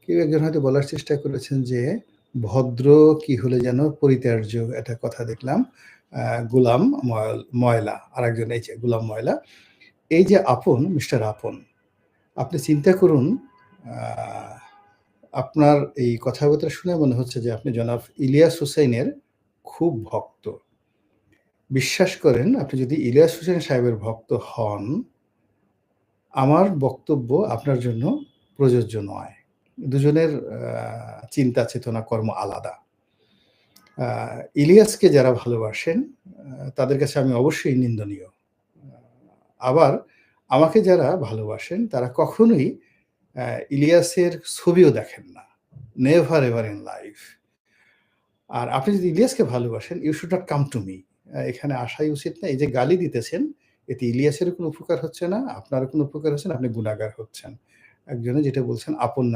কেউ একজন হয়তো বলার চেষ্টা করেছেন যে, ভদ্র কি হলে যেন পরিত্যার্য একটা কথা দেখলাম। আ গোলাম ময়লা। আরেকজন এই যে গোলাম ময়লা। এই যে আপন, মিস্টার আপন, আপনি চিন্তা করুন আ আপনার এই কথাবার্তা শুনে মনে হচ্ছে যে আপনি জনাব ইলিয়াস হুসাইনের খুব ভক্ত। বিশ্বাস করেন আপনি যদি ইলিয়াস হুসাইন সাহেবের ভক্ত হন, আমার বক্তব্য আপনার জন্য প্রযোজ্য নয়। দুজনের চিন্তা চেতনা কর্ম আলাদা। আ ইলিয়াসকে যারা ভালোবাসেন তাদের কাছে আমি অবশ্যই নিন্দনীয়। আবার আমাকে যারা ভালোবাসেন তারা কখনোই ইলিয়াসের ছবিও দেখেন না। Never ever in life. আর আপনি যদি ইলিয়াসকে ভালোবাসেন, you should not come to me. এখানে আসাই উচিত না। এই যে গালি দিতেছেন, এতে ইলিয়াসেরও কোনো উপকার হচ্ছে না, আপনারও কোনো উপকার হচ্ছে না, আপনি গুনাহগার হচ্ছেন। একজনে যেটা বলছেন আপন না